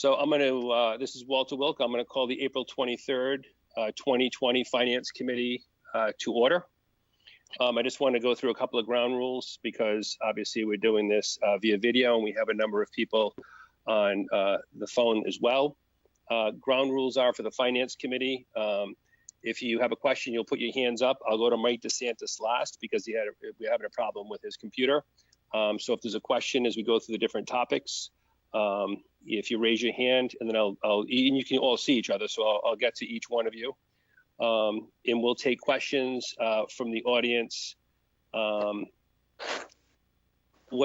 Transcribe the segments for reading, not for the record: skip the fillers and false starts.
So I'm going to, this is Walter Wilk. I'm going to call the April 23rd, 2020 Finance Committee to order. I just want to go through a couple of ground rules because obviously we're doing this via video and we have a number of people on the phone as well. Ground rules are for the Finance Committee. If you have a question, you'll put your hands up. I'll go to Mike DeSantis last because we're having a problem with his computer. So if there's a question as we go through the different topics, if you raise your hand, and then and you can all see each other, so I'll get to each one of you. And we'll take questions from the audience. What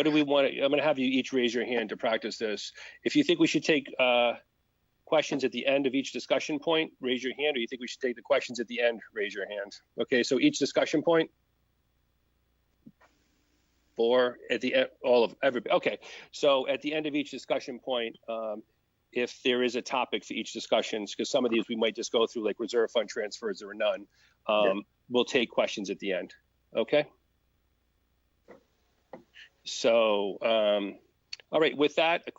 do we want to, I'm going to have you each raise your hand to practice this. If you think we should take questions at the end of each discussion point, raise your hand, or you think we should take the questions at the end, raise your hand. Okay, so each discussion point, or at the end, all of everybody. Okay, so at the end of each discussion point, if there is a topic for each discussion, because some of these we might just go through like reserve fund transfers or none, we'll take questions at the end, okay? So, all right, with that, the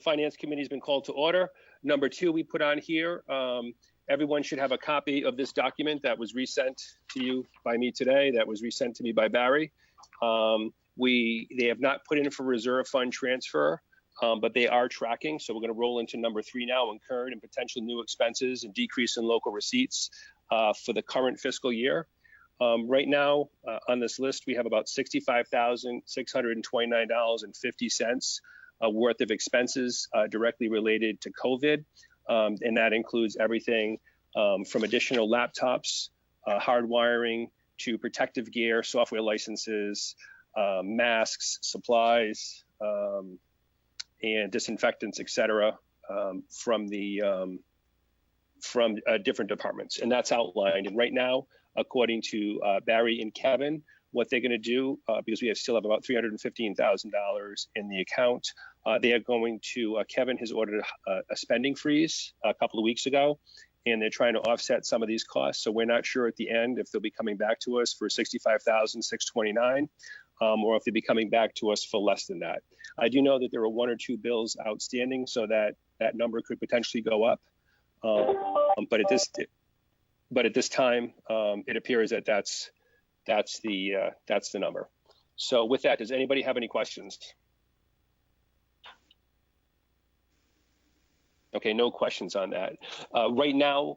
Finance Committee has been called to order. Number two, we put on here, everyone should have a copy of this document that was resent to you by me today, that was resent to me by Barry. They have not put in for reserve fund transfer, but they are tracking. So we're going to roll into number three now, incurred and potential new expenses and decrease in local receipts for the current fiscal year. Right now on this list, we have about $65,629.50 worth of expenses directly related to COVID. And that includes everything from additional laptops, hardwiring, to protective gear, software licenses, masks, supplies, and disinfectants, et cetera, from different departments. And that's outlined. And right now, according to Barry and Kevin, what they're going to do, because we still have about $315,000 in the account, they are going to, Kevin has ordered a spending freeze a couple of weeks ago, and they're trying to offset some of these costs. So we're not sure at the end if they'll be coming back to us for $65,629, or if they'll be coming back to us for less than that. I do know that there are one or two bills outstanding, so that number could potentially go up. But at this time, it appears that that's the number. So with that, does anybody have any questions? Okay, no questions on that. Right now,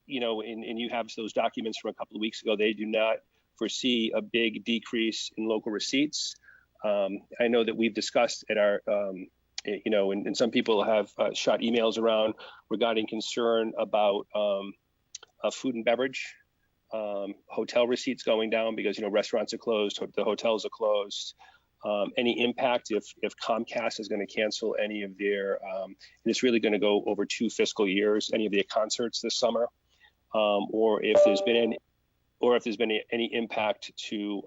you know, and you have those documents from a couple of weeks ago, they do not foresee a big decrease in local receipts. I know that we've discussed at our, you know, and some people have shot emails around regarding concern about food and beverage, hotel receipts going down because, you know, restaurants are closed, the hotels are closed. Any impact if Comcast is going to cancel any of their, and it's really going to go over 2 fiscal years, any of their concerts this summer, or if there's been any impact to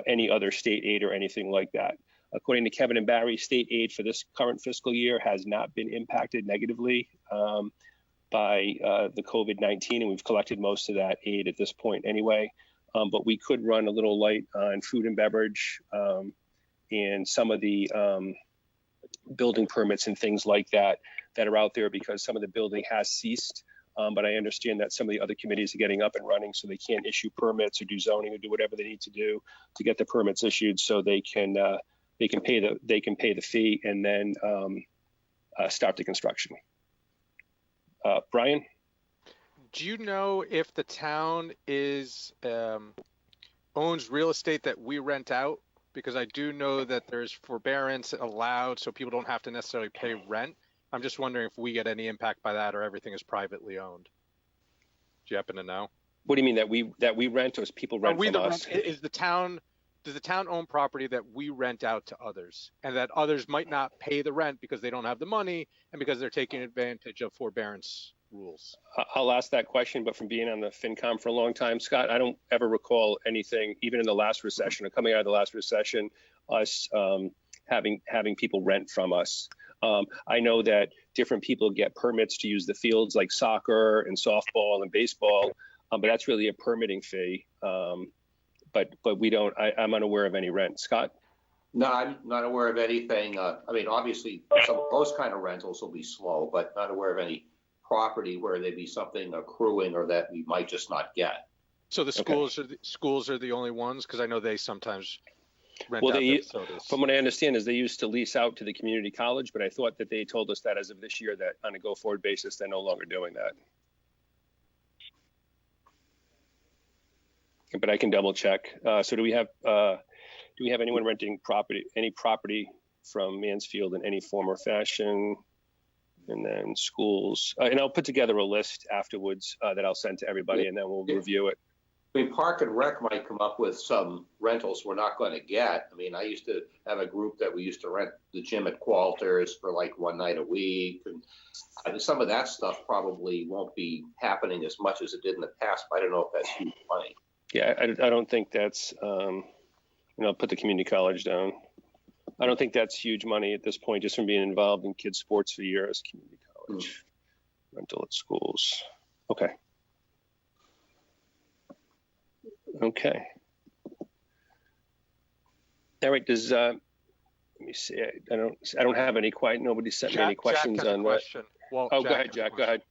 any other state aid or anything like that. According to Kevin and Barry, state aid for this current fiscal year has not been impacted negatively by the COVID-19, and we've collected most of that aid at this point anyway. But we could run a little light on food and beverage and some of the building permits and things like that are out there because some of the building has ceased. But I understand that some of the other committees are getting up and running, so they can't issue permits or do zoning or do whatever they need to do to get the permits issued, so they can pay the fee and then start the construction. Brian? Do you know if the town owns real estate that we rent out? Because I do know that there's forbearance allowed, so people don't have to necessarily pay rent. I'm just wondering if we get any impact by that, or everything is privately owned. Do you happen to know? What do you mean that we rent, or is people rent from us? Does the town own property that we rent out to others, and that others might not pay the rent because they don't have the money and because they're taking advantage of forbearance rules? I'll ask that question, but from being on the FinCom for a long time, Scott, I don't ever recall anything, even in the last recession or coming out of the last recession, us having people rent from us. I know that different people get permits to use the fields like soccer and softball and baseball, but that's really a permitting fee. But we don't, I'm unaware of any rent. Scott? No, I'm not aware of anything. I mean, obviously, some of those kind of rentals will be slow, but not aware of any property where there'd be something accruing or that we might just not get. So the schools are the only ones, because I know they sometimes rent Well, out their facilities. from what I understand is they used to lease out to the community college, but I thought that they told us that as of this year that on a go-forward basis, they're no longer doing that. But I can double check. So do we have anyone renting any property from Mansfield in any form or fashion? And then schools, and I'll put together a list afterwards that I'll send to everybody, and then we'll review it. I mean, Park and Rec might come up with some rentals we're not going to get. I mean, I used to have a group that we used to rent the gym at Qualters for like one night a week. And some of that stuff probably won't be happening as much as it did in the past, but I don't know if that's huge money. Yeah, I don't think that's, I'll put the community college down. I don't think that's huge money at this point, just from being involved in kids' sports for years. Community college, rental at schools. Okay. Okay. All right. Does let me see. I don't have any nobody sent me any questions on that. Well, go ahead, Jack. Go ahead.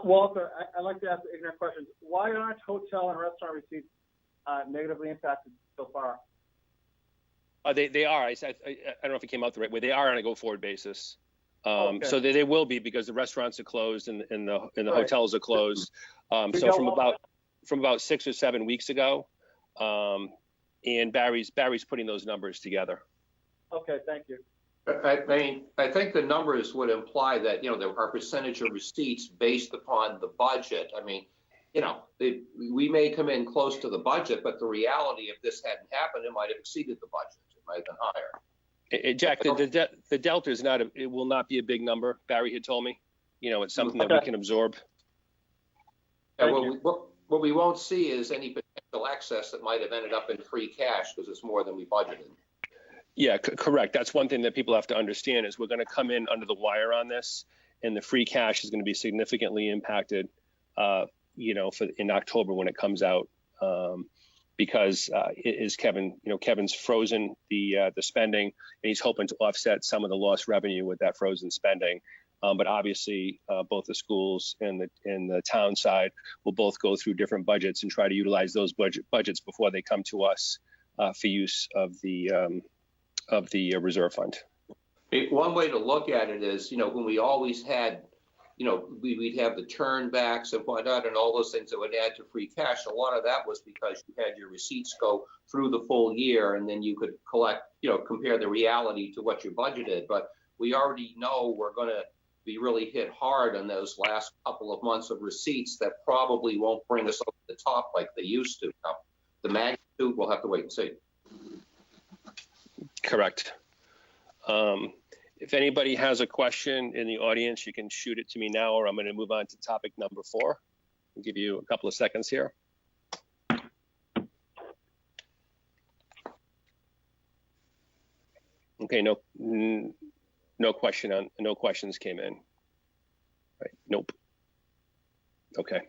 Walter, I'd like to ask the ignorant questions. Why aren't hotel and restaurant receipts negatively impacted so far? They are. I don't know if it came out the right way. They are on a go-forward basis. Okay. So they will be, because the restaurants are closed and the Right. hotels are closed. So from about 6 or 7 weeks ago, and Barry's putting those numbers together. Okay, thank you. I mean, I think the numbers would imply that, there are percentage of receipts based upon the budget. I mean, we may come in close to the budget, but the reality, if this hadn't happened, it might have exceeded the budget. It might have been higher. Jack, the delta is it will not be a big number. Barry had told me, it's something that we can absorb. And what we won't see is any potential excess that might have ended up in free cash because it's more than we budgeted. Yeah, correct. That's one thing that people have to understand is we're going to come in under the wire on this, and the free cash is going to be significantly impacted, in October when it comes out, because Kevin's frozen the spending, and he's hoping to offset some of the lost revenue with that frozen spending. But obviously, both the schools and the town side will both go through different budgets and try to utilize those budgets before they come to us for use of the reserve fund. One way to look at it is, when we always had, we'd have the turnbacks and whatnot and all those things that would add to free cash. A lot of that was because you had your receipts go through the full year, and then you could collect, compare the reality to what you budgeted. But we already know we're going to be really hit hard on those last couple of months of receipts that probably won't bring us over the top like they used to. Now, the magnitude, we'll have to wait and see. Correct. If anybody has a question in the audience, you can shoot it to me now, or I'm going to move on to topic number 4. I'll give you a couple of seconds here. Okay, no questions came in. Right, nope. Okay.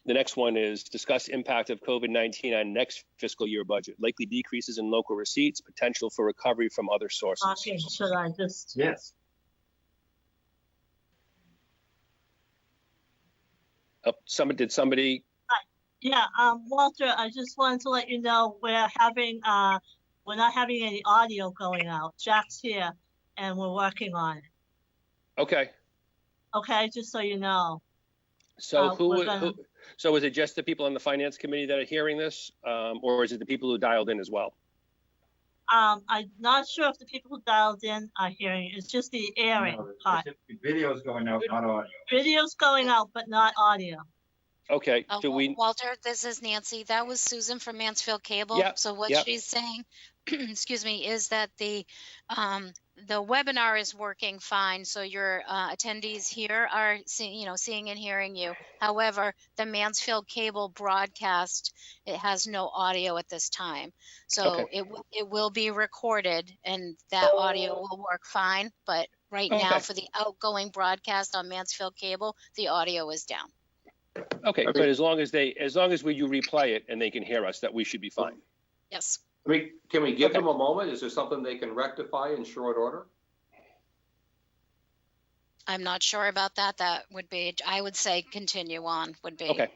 The next one is discuss impact of COVID-19 on next fiscal year budget, likely decreases in local receipts, potential for recovery from other sources. Okay, should I just? Yes. Somebody? Yeah, Walter, I just wanted to let you know we're not having any audio going out. Jack's here and we're working on it. Okay. Okay, just so you know. So so is it just the people on the finance committee that are hearing this, or is it the people who dialed in as well? I'm not sure if the people who dialed in are hearing it. It's just the airing part. Video's going out, not audio. Video's going out, but not audio. Okay. Walter, this is Nancy. That was Susan from Mansfield Cable. Yep. So what she's saying, excuse me, is that the webinar is working fine. So your attendees here are seeing and hearing you. However, the Mansfield Cable broadcast, it has no audio at this time. So okay. it will be recorded, and that audio will work fine. But right now, for the outgoing broadcast on Mansfield Cable, the audio is down. Okay, but as long as you replay it and they can hear us, that we should be fine. Yes. Can we give Okay. them a moment? Is there something they can rectify in short order? I'm not sure about that. That would be, I would say continue on would be. Okay.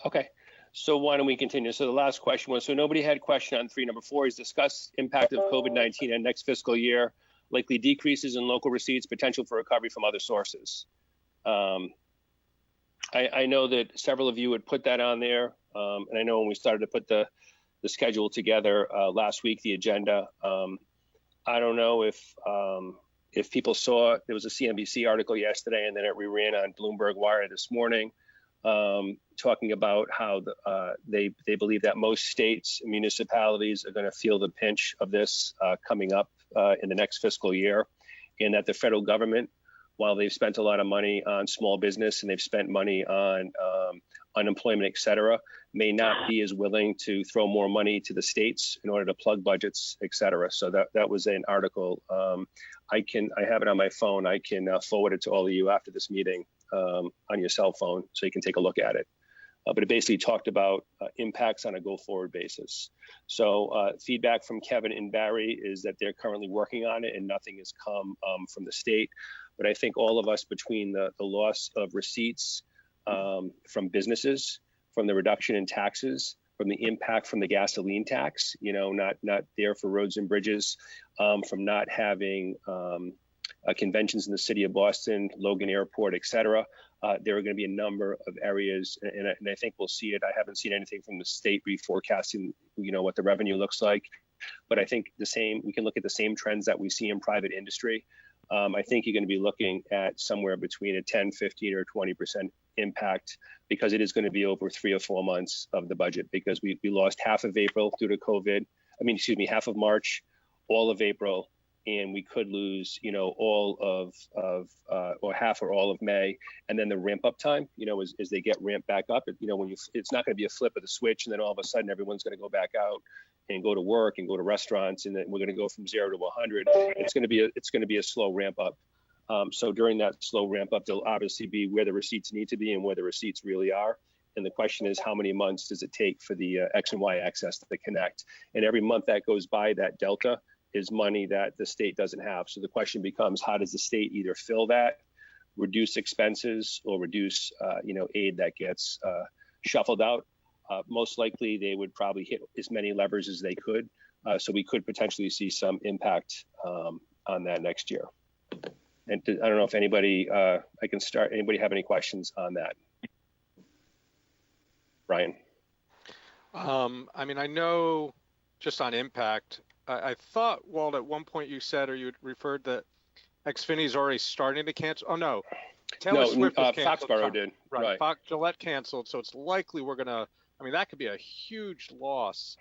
Okay. So why don't we continue? So the last question was, so nobody had question on 3. Number 4 is discuss impact of COVID-19 on next fiscal year, likely decreases in local receipts, potential for recovery from other sources. I know that several of you had put that on there. And I know when we started to put the schedule together last week, the agenda, I don't know if people saw, there was a CNBC article yesterday and then it reran on Bloomberg Wire this morning, talking about how they believe that most states and municipalities are going to feel the pinch of this coming up in the next fiscal year, and that the federal government, while they've spent a lot of money on small business and they've spent money on unemployment, et cetera, may not be as willing to throw more money to the states in order to plug budgets, et cetera. So that was an article. I have it on my phone. I can forward it to all of you after this meeting on your cell phone so you can take a look at it. But it basically talked about impacts on a go-forward basis. So feedback from Kevin and Barry is that they're currently working on it and nothing has come from the state. But I think all of us, between the loss of receipts from businesses, from the reduction in taxes, from the impact from the gasoline tax, not there for roads and bridges, from not having conventions in the city of Boston, Logan Airport, et cetera. There are going to be a number of areas, and I think we'll see it. I haven't seen anything from the state reforecasting, what the revenue looks like. But I think we can look at the same trends that we see in private industry. I think you're going to be looking at somewhere between a 10, 15, or 20% impact, because it is going to be over 3 or 4 months of the budget, because we lost half of April due to COVID. Half of March, all of April, and we could lose, all of or half or all of May, and then the ramp up time, as they get ramped back up. It's not going to be a flip of the switch, and then all of a sudden everyone's going to go back out and go to work and go to restaurants, and then we're going to go from 0 to 100. It's going to be a slow ramp up. So during that slow ramp up, there'll obviously be where the receipts need to be and where the receipts really are. And the question is, how many months does it take for the X and Y access to connect? And every month that goes by, that delta is money that the state doesn't have. So the question becomes, how does the state either fill that, reduce expenses, or reduce aid that gets shuffled out? Most likely they would probably hit as many levers as they could. So we could potentially see some impact on that next year. And I don't know if anybody, I can start, anybody have any questions on that? Brian? I know just on impact, I thought, Walt, at one point you said, or you referred that Xfinity's already starting to cancel. Oh, no. Taylor Swift was canceled. Foxborough did. Right. Gillette canceled. So it's likely we're going to, that could be a huge loss.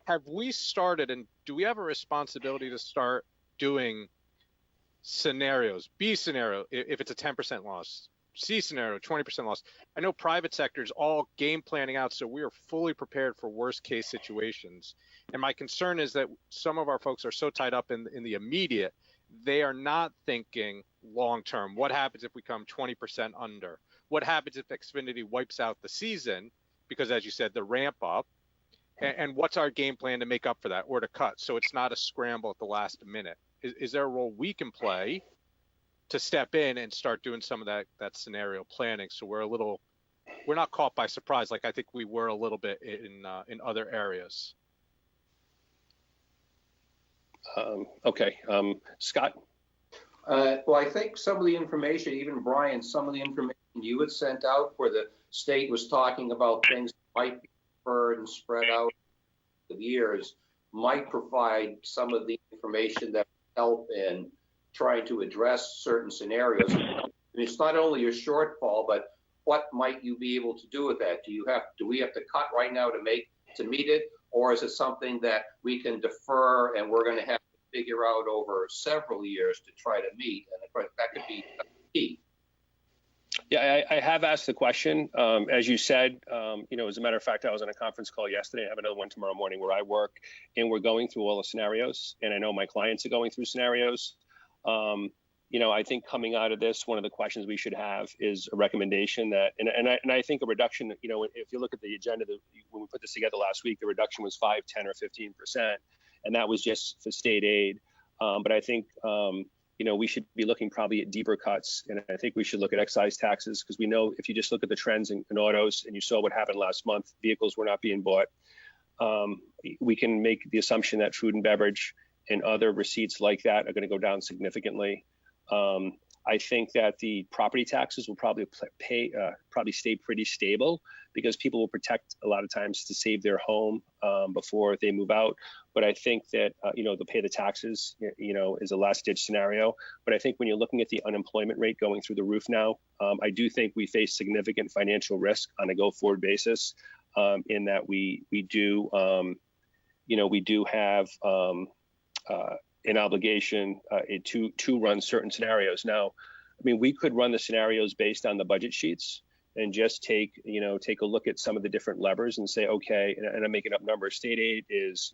Have we started, and do we have a responsibility to start doing scenarios? B scenario, if it's a 10% loss. C scenario, 20% loss. I know private sector is all game planning out, so we are fully prepared for worst case situations. And my concern is that some of our folks are so tied up in the immediate, they are not thinking long term. What happens if we come 20% under? What happens if Xfinity wipes out the season? Because as you said, the ramp up. And what's our game plan to make up for that or to cut? So it's not a scramble at the last minute. Is there a role we can play to step in and start doing some of that scenario planning, so we're not caught by surprise like I think we were a little bit in other areas? Okay, Scott? Well, I think some of the information, even Brian, some of the information you had sent out where the state was talking about things that might be deferred and spread out of years might provide some of the information that would help in trying to address certain scenarios. It's not only a shortfall, but what might you be able to do with that? Do we have to cut right now to meet it, or is it something that we can defer and we're going to have to figure out over several years to try to meet? And of course, that could be key. Yeah, I have asked the question. As you said, as a matter of fact, I was on a conference call yesterday. I have another one tomorrow morning where I work, and we're going through all the scenarios. And I know my clients are going through scenarios. I think coming out of this, one of the questions we should have is a recommendation that, and I think a reduction, if you look at the agenda, when we put this together last week, the reduction was 5, 10, or 15%, and that was just for state aid. But I think, we should be looking probably at deeper cuts, and I think we should look at excise taxes, because we know if you just look at the trends in autos, and you saw what happened last month, vehicles were not being bought. We can make the assumption that food and beverage and other receipts like that are going to go down significantly. I think that the property taxes will probably stay pretty stable, because people will protect a lot of times to save their home before they move out. But I think that they'll pay the taxes, is a last ditch scenario. But I think when you're looking at the unemployment rate going through the roof now, I do think we face significant financial risk on a go forward basis, in that we do have an obligation to run certain scenarios. Now, I mean, we could run the scenarios based on the budget sheets and just take a look at some of the different levers and say, okay, and I'm making up numbers. State aid is,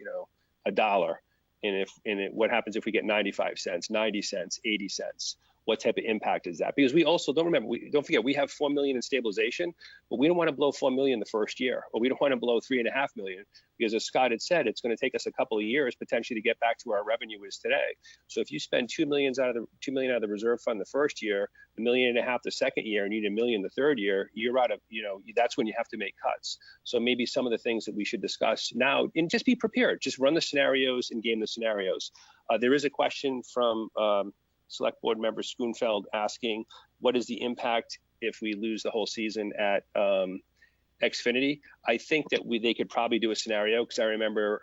$1. And what happens if we get 95 cents, 90 cents, 80 cents? What type of impact is that? Because we also don't forget, we have 4 million in stabilization, but we don't want to blow 4 million the first year, or we don't want to blow 3.5 million, because as Scott had said, it's going to take us a couple of years potentially to get back to where our revenue is today. So if you spend 2 million out of the reserve fund the first year, $1.5 million the second year, and you need $1 million the third year, you're out of, that's when you have to make cuts. So maybe some of the things that we should discuss now, and just be prepared, just run the scenarios and game the scenarios. There is a question from Select Board Member Schoenfeld asking, what is the impact if we lose the whole season at Xfinity? I think that they could probably do a scenario, because I remember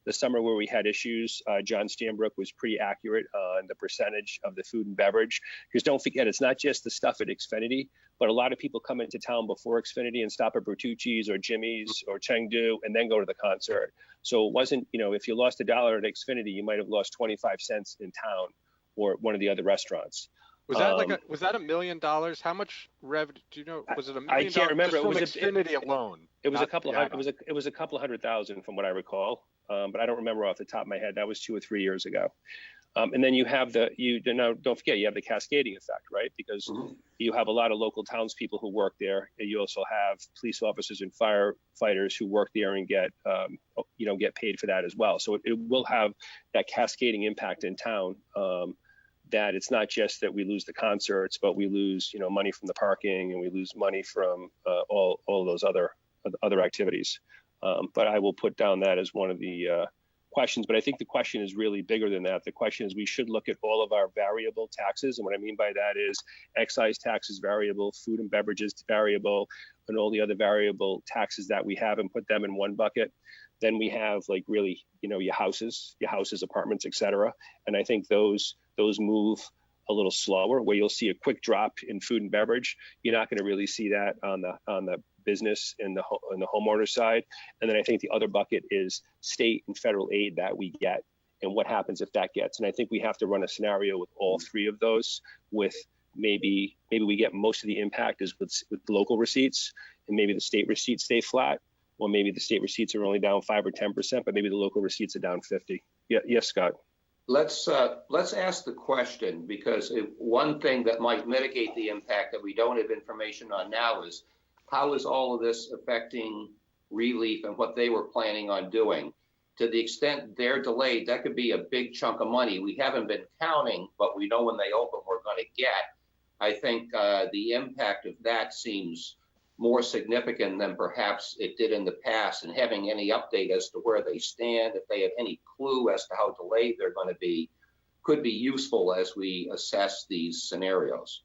the summer where we had issues, John Stambrook was pretty accurate on the percentage of the food and beverage. Because don't forget, it's not just the stuff at Xfinity, but a lot of people come into town before Xfinity and stop at Bertucci's or Jimmy's or Chengdu and then go to the concert. So it wasn't, if you lost $1 at Xfinity, you might have lost 25 cents in town or one of the other restaurants. Was that was that $1 million? How much revenue? Do you know? Was it $1 million? I can't remember. It was Xfinity alone. It was a couple. It was a couple $100,000 from what I recall, but I don't remember off the top of my head. That was 2 or 3 years ago. And then you have don't forget, you have the cascading effect, right? Because you have a lot of local townspeople who work there. And you also have police officers and firefighters who work there and get paid for that as well. So it will have that cascading impact in town. That it's not just that we lose the concerts, but we lose, money from the parking, and we lose money from all those other activities. But I will put down that as one of the questions. But I think the question is really bigger than that. The question is, we should look at all of our variable taxes. And what I mean by that is excise tax is variable, food and beverages variable, and all the other variable taxes that we have, and put them in one bucket. Then we have your houses, apartments, etc. And I think those move a little slower, where you'll see a quick drop in food and beverage. You're not going to really see that on the business and the homeowner side. And then I think the other bucket is state and federal aid that we get, and what happens if that gets. And I think we have to run a scenario with all three of those, with maybe we get most of the impact is with local receipts, and maybe the state receipts stay flat, or maybe the state receipts are only down 5 or 10%, but maybe the local receipts are down 50. Yeah, yes, Scott. Let's ask the question, because one thing that might mitigate the impact that we don't have information on now is, how is all of this affecting Relief and what they were planning on doing? To the extent they're delayed, that could be a big chunk of money. We haven't been counting, but we know when they open, we're going to get. I think the impact of that seems more significant than perhaps it did in the past, and having any update as to where they stand, if they have any clue as to how delayed they're going to be, could be useful as we assess these scenarios.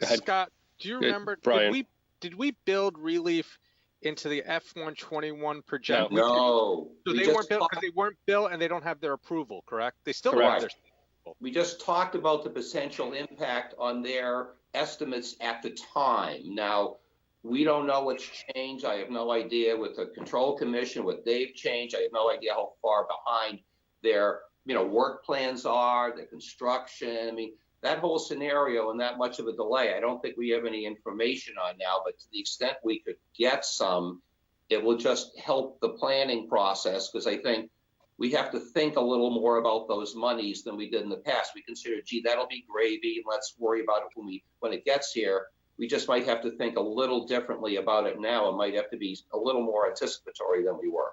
Scott, do you remember, Brian. did we build Relief into the F-121 projection? No. So they weren't built because they weren't built and they don't have their approval, correct? They still don't have their approval. We just talked about the potential impact on their estimates at the time. Now, we don't know what's changed. I have no idea with the Control Commission, what they've changed. I have no idea how far behind their work plans are, the construction. I mean, that whole scenario and that much of a delay, I don't think we have any information on now, but to the extent we could get some, it will just help the planning process, because I think we have to think a little more about those monies than we did in the past. We consider, gee, that'll be gravy, and let's worry about it when it gets here. We just might have to think a little differently about it now. It might have to be a little more anticipatory than we were.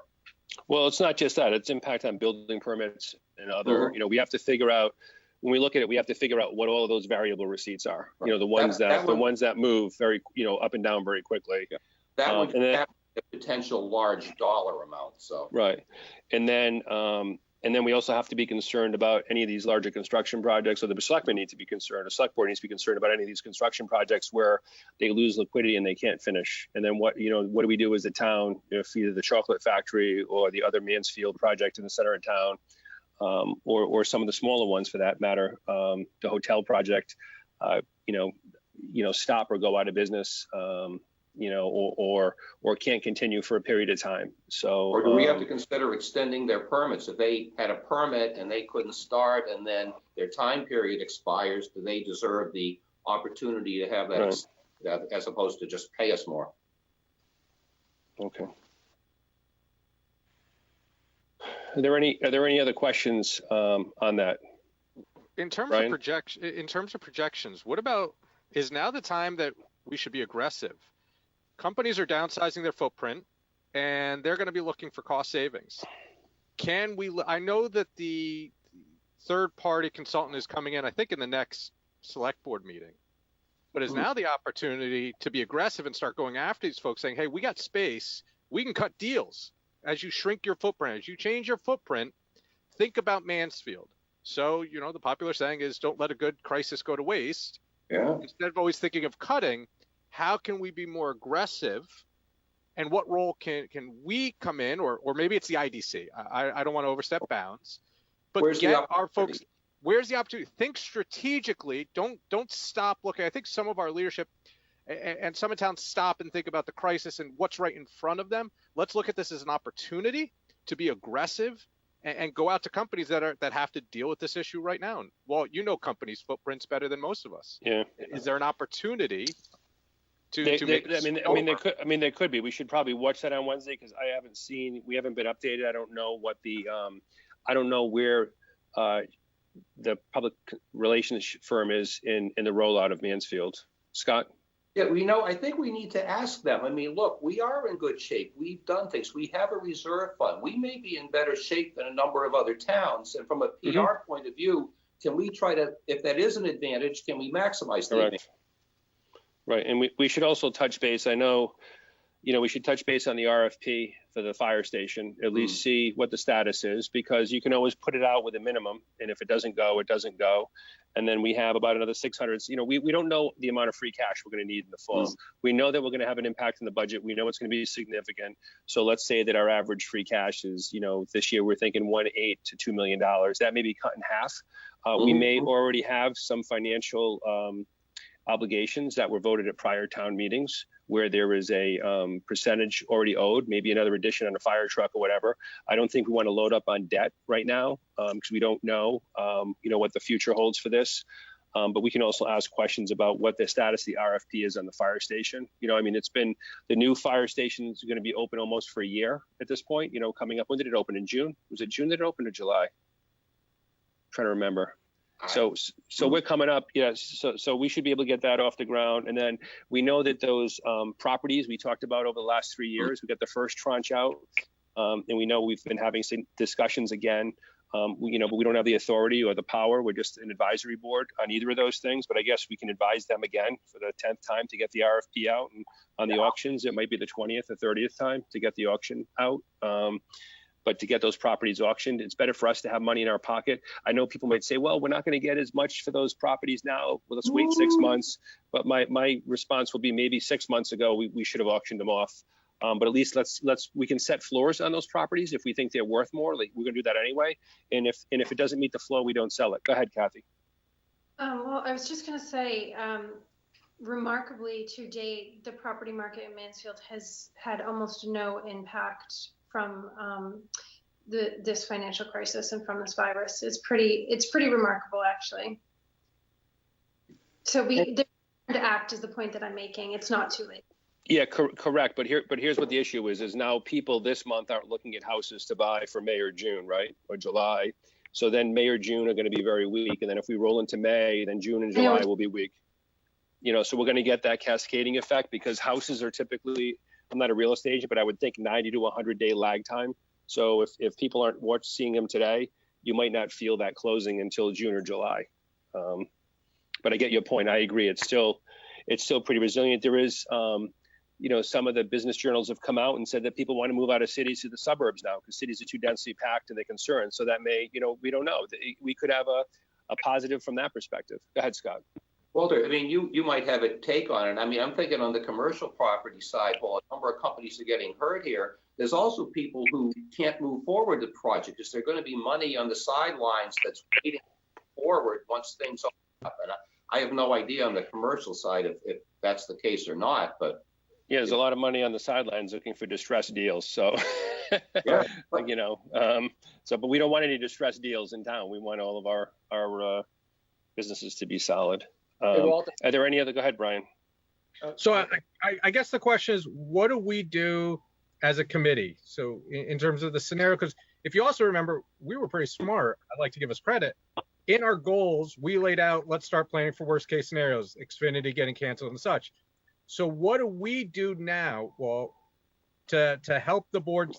Well, it's not just that, it's impact on building permits and other, we have to figure out, when we look at it, we have to figure out what all of those variable receipts are. The ones that move very, up and down very quickly. That would have a potential large dollar amount. So right, and then we also have to be concerned about any of these larger construction projects. So the selectmen need to be concerned. The select board needs to be concerned about any of these construction projects where they lose liquidity and they can't finish. And then what do we do as a town if either the chocolate factory or the other Mansfield project in the center of town, or some of the smaller ones for that matter, the hotel project, stop or go out of business, or can't continue for a period of time. So, or do we have to consider extending their permits? If they had a permit and they couldn't start, and then their time period expires, do they deserve the opportunity to have that, right, as opposed to just pay us more? Okay. Are there any other questions on that? In terms of projections, what about, is now the time that we should be aggressive? Companies are downsizing their footprint and they're going to be looking for cost savings. I know that the third-party consultant is coming in, I think in the next select board meeting, but is now the opportunity to be aggressive and start going after these folks saying, hey, we got space, we can cut deals. As you shrink your footprint, as you change your footprint, think about Mansfield. So, the popular saying is don't let a good crisis go to waste. Yeah. Instead of always thinking of cutting, how can we be more aggressive, and what role can we come in, or maybe it's the IDC. I don't want to overstep bounds, but get our folks. Where's the opportunity? Think strategically. Don't stop looking. I think some of our leadership and some of towns stop and think about the crisis and what's right in front of them. Let's look at this as an opportunity to be aggressive and go out to companies that have to deal with this issue right now. And, well, companies' footprints better than most of us. Yeah. Is there an opportunity? There could be. We should probably watch that on Wednesday, because we haven't been updated. I don't know what I don't know where the public relations firm is in the rollout of Mansfield. Scott? Yeah, I think we need to ask them. Look, we are in good shape. We've done things. We have a reserve fund. We may be in better shape than a number of other towns. And from a PR point of view, can we try to, if that is an advantage, can we maximize that? Right, and we should also touch base. I know, we should touch base on the RFP for the fire station, at least see what the status is, because you can always put it out with a minimum, and if it doesn't go, it doesn't go. And then we have about another 600. We don't know the amount of free cash we're going to need in the fall. We know that we're going to have an impact in the budget. We know it's going to be significant. So let's say that our average free cash is, this year we're thinking $1.8 to $2 million. That may be cut in half. We may already have some financial obligations that were voted at prior town meetings, where there is a percentage already owed, maybe another addition on a fire truck or whatever. I don't think we want to load up on debt right now, because we don't know, what the future holds for this. But we can also ask questions about what the status of the RFP is on the fire station. It's been, the new fire station is going to be open almost for a year at this point, coming up. When did it open? In June? Was it June that it opened, or July? I'm trying to remember. So we're coming up, so we should be able to get that off the ground. And then we know that those properties we talked about over the last 3 years, we got the first tranche out, and we know we've been having some discussions again, but we don't have the authority or the power. We're just an advisory board on either of those things, but I guess we can advise them again for the 10th time to get the RFP out. And on the auctions, it might be the 20th or 30th time to get the auction out. But to get those properties auctioned, it's better for us to have money in our pocket. I know people might say, well, we're not going to get as much for those properties now. Well, let's wait 6 months. But my response will be, maybe 6 months ago, we should have auctioned them off. But at least we can set floors on those properties if we think they're worth more. Like, we're going to do that anyway. And if it doesn't meet the floor, we don't sell it. Go ahead, Kathy. Well, I was just going to say, remarkably to date, the property market in Mansfield has had almost no impact from this financial crisis and from this virus. It's pretty remarkable, actually. So to act is the point that I'm making. It's not too late. Yeah, correct. But here's what the issue is now people this month aren't looking at houses to buy for May or June, right? Or July. So then May or June are going to be very weak. And then if we roll into May, then June and July will be weak. So we're going to get that cascading effect because houses are typically, I'm not a real estate agent, but I would think 90 to 100-day lag time. So if people aren't seeing them today, you might not feel that closing until June or July. But I get your point. I agree. It's still pretty resilient. There is, some of the business journals have come out and said that people want to move out of cities to the suburbs now because cities are too densely packed and they're concerned. So that may, we don't know. We could have a positive from that perspective. Go ahead, Scott. Walter, I mean, you might have a take on it. I mean, I'm thinking on the commercial property side, while a number of companies are getting hurt here, there's also people who can't move forward the project because there's going to be money on the sidelines that's waiting forward once things open up. And I have no idea on the commercial side if that's the case or not, but. Yeah, there's a lot of money on the sidelines looking for distressed deals. So, yeah, but we don't want any distressed deals in town. We want all of our businesses to be solid. Are there any other? Go ahead, Brian. So I guess the question is, what do we do as a committee? So in terms of the scenario, because if you also remember, we were pretty smart. I'd like to give us credit. In our goals, we laid out, let's start planning for worst case scenarios, Xfinity getting canceled and such. So what do we do now, Walt, to help the board,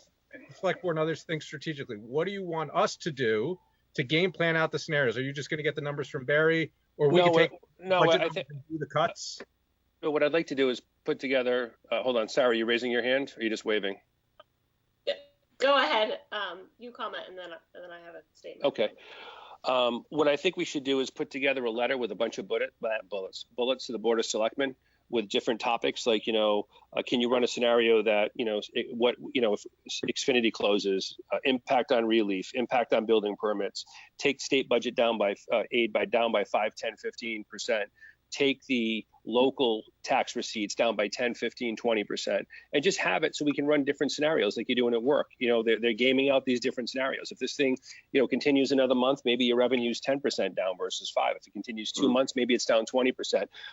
select board and others think strategically? What do you want us to do to game plan out the scenarios? Are you just going to get the numbers from Barry, or we can take I think do the cuts? No, what I'd like to do is put together. Hold on, Sarah, are you raising your hand? Or are you just waving? Yeah, go ahead. You comment, and then I have a statement. Okay. What I think we should do is put together a letter with a bunch of bullets to the Board of Selectmen with different topics, like, can you run a scenario that, if Xfinity closes, impact on relief, impact on building permits, take state budget down by aid down by 5, 10, 15%, take the local tax receipts down by 10, 15, 20%, and just have it so we can run different scenarios like you're doing at work. They're gaming out these different scenarios. If this thing, continues another month, maybe your revenue's 10% down versus 5. If it continues 2 months, maybe it's down 20%.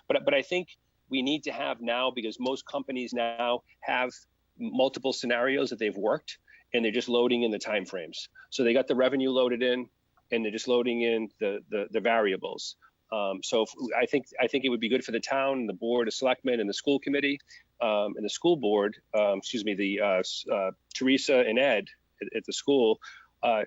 But I think we need to have now, because most companies now have multiple scenarios that they've worked and they're just loading in the timeframes. So they got the revenue loaded in and they're just loading in the variables. So I think it would be good for the town and the Board of Selectmen and the school committee and the school board, Teresa and Ed at the school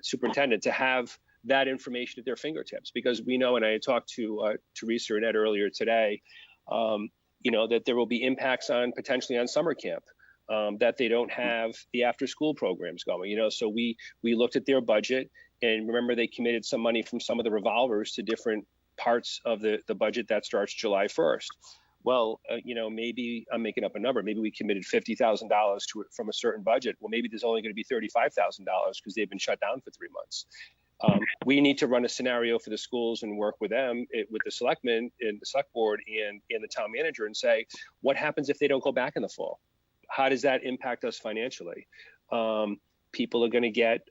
superintendent, to have that information at their fingertips, because we know, and I talked to Teresa and Ed earlier today, that there will be impacts potentially on summer camp, that they don't have the after school programs going, so we looked at their budget, and remember they committed some money from some of the revolvers to different parts of the budget that starts July 1st. Well, maybe I'm making up a number. Maybe we committed $50,000 to it from a certain budget. Well, maybe there's only going to be $35,000 because they've been shut down for 3 months. We need to run a scenario for the schools and work with them, with the selectmen and the select board and the town manager, and say, what happens if they don't go back in the fall? How does that impact us financially? People are going to get,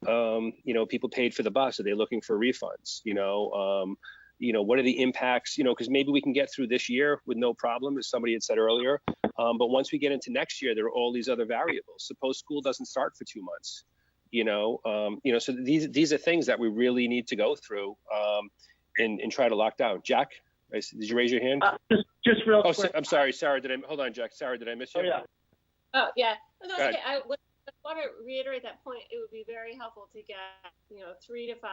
people paid for the bus. Are they looking for refunds? What are the impacts? Because maybe we can get through this year with no problem, as somebody had said earlier. But once we get into next year, there are all these other variables. Suppose school doesn't start for 2 months. So these are things that we really need to go through and try to lock down. Jack, did you raise your hand? Just real quick. I'm sorry, Sarah. Hold on, Jack. Sarah, did I miss you? Oh, yeah. Oh, yeah. No, okay. I want to reiterate that point. It would be very helpful to get, 3 to 5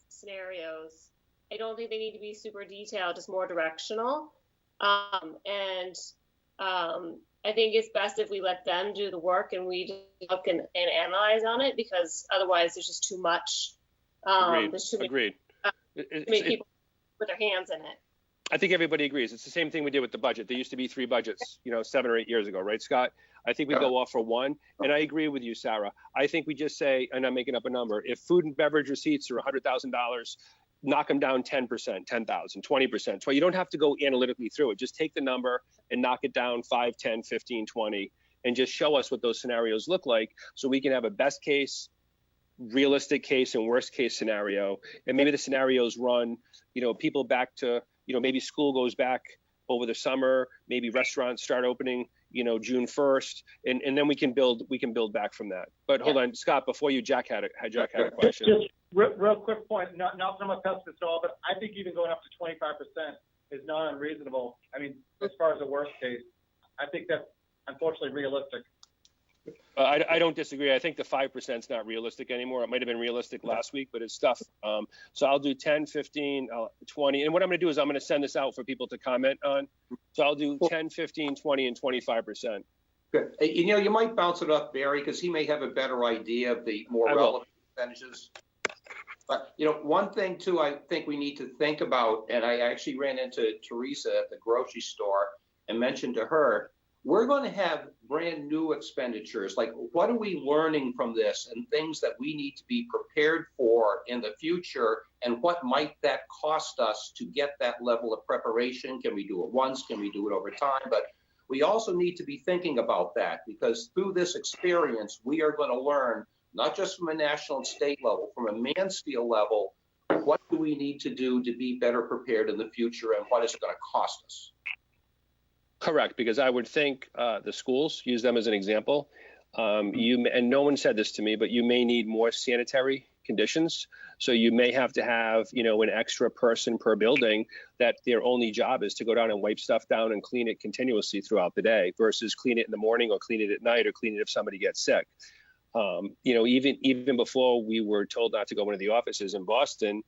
scenarios. I don't think they need to be super detailed, just more directional. I think it's best if we let them do the work and we just look and analyze on it, because otherwise there's just too much. There's too many people with their hands in it. I think everybody agrees. It's the same thing we did with the budget. There used to be 3 budgets, 7 or 8 years ago, right, Scott? I think we go off for one. And I agree with you, Sarah. I think we just say, and I'm making up a number, if food and beverage receipts are $100,000, knock them down 10%, 10,000, 20%. So you don't have to go analytically through it. Just take the number and knock it down 5, 10, 15, 20, and just show us what those scenarios look like, so we can have a best case, realistic case, and worst case scenario. And maybe the scenarios run, people back to, maybe school goes back over the summer, maybe restaurants start opening, June 1st, and then we can build back from that. But hold on, Scott, before you, Jack had a question. Just real quick point, not from a pessimist at all, but I think even going up to 25% is not unreasonable. I mean, as far as the worst case, I think that's unfortunately realistic. I don't disagree. I think the 5% is not realistic anymore. It might have been realistic last week, but it's tough. So I'll do 10, 15, 20. And what I'm going to do is I'm going to send this out for people to comment on. So I'll do 10, 15, 20, and 25%. Good. You might bounce it off Barry because he may have a better idea of the more relevant percentages. But, one thing, too, I think we need to think about, and I actually ran into Teresa at the grocery store and mentioned to her, we're going to have brand new expenditures. Like, what are we learning from this and things that we need to be prepared for in the future? And what might that cost us to get that level of preparation? Can we do it once? Can we do it over time? But we also need to be thinking about that because through this experience, we are going to learn, not just from a national and state level, from a Mansfield level, what do we need to do to be better prepared in the future and what is it going to cost us? Correct, because I would think the schools, use them as an example. And no one said this to me, but you may need more sanitary conditions. So you may have to have, an extra person per building that their only job is to go down and wipe stuff down and clean it continuously throughout the day versus clean it in the morning or clean it at night or clean it if somebody gets sick. Even before we were told not to go into the offices in Boston,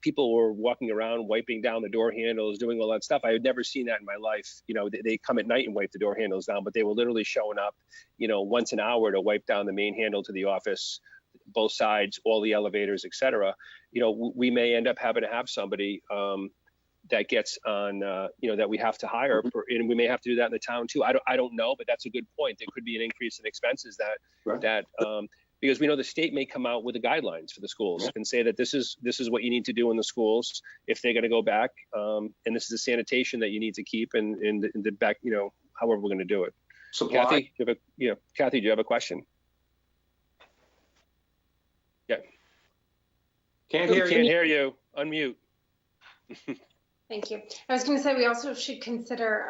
people were walking around, wiping down the door handles, doing all that stuff. I had never seen that in my life. They come at night and wipe the door handles down, but they were literally showing up, once an hour to wipe down the main handle to the office, both sides, all the elevators, et cetera. We may end up having to have somebody that gets on, that we have to hire, and we may have to do that in the town too. I don't know, but that's a good point. There could be an increase in expenses because we know the state may come out with the guidelines for the schools and say that this is what you need to do in the schools if they're going to go back, and this is the sanitation that you need to keep and the back, however we're going to do it. So Kathy, do you have a question? Yeah. Can't hear you. Unmute. Thank you. I was going to say we also should consider,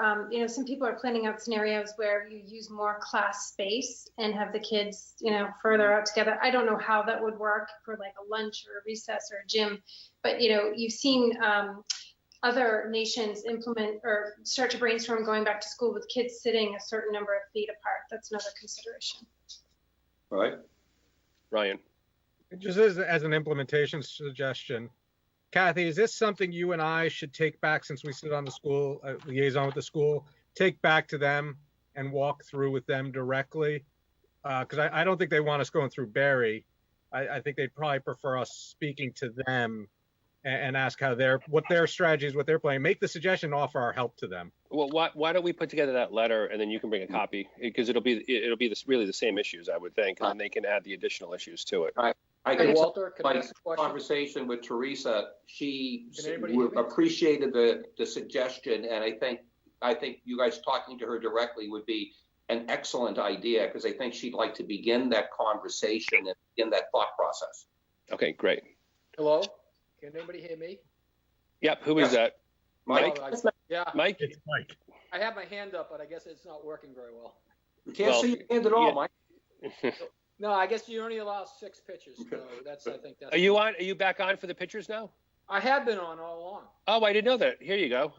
some people are planning out scenarios where you use more class space and have the kids, further out together. I don't know how that would work for like a lunch or a recess or a gym, but, you've seen other nations implement or start to brainstorm going back to school with kids sitting a certain number of feet apart. That's another consideration. All right. Ryan. Just as an implementation suggestion, Kathy, is this something you and I should take back since we sit on the school liaison with the school, take back to them and walk through with them directly? Because I don't think they want us going through Barry. I think they'd probably prefer us speaking to them and ask what their strategies, what they're playing, make the suggestion, offer our help to them. Well, why don't we put together that letter and then you can bring a copy because it'll be really the same issues, I would think, and then they can add the additional issues to it. I think Walter, can I ask a conversation with Teresa, she appreciated the suggestion, and I think you guys talking to her directly would be an excellent idea because I think she'd like to begin that conversation and begin that thought process. Okay, great. Hello, can anybody hear me? Yep, who is that? Mike? Yeah. Mike? It's Mike. I have my hand up, but I guess it's not working very well. You can't see your hand at all, Mike. No, I guess you only allow 6 pitches. So I think that's. Are you back on for the pitchers now? I have been on all along. Oh, I didn't know that. Here you go.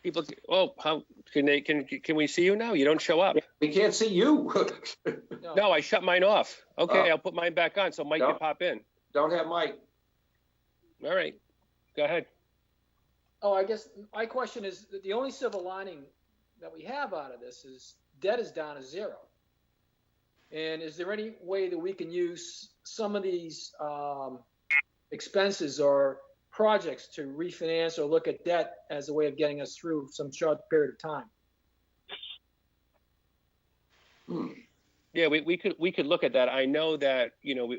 People. Oh, how can we see you now? You don't show up. We can't see you. No, I shut mine off. Okay, I'll put mine back on so Mike can pop in. Don't have Mike. All right, go ahead. Oh, I guess my question is the only silver lining that we have out of this is debt is down to 0. And is there any way that we can use some of these expenses or projects to refinance or look at debt as a way of getting us through some short period of time? Yeah, we could look at that. I know that,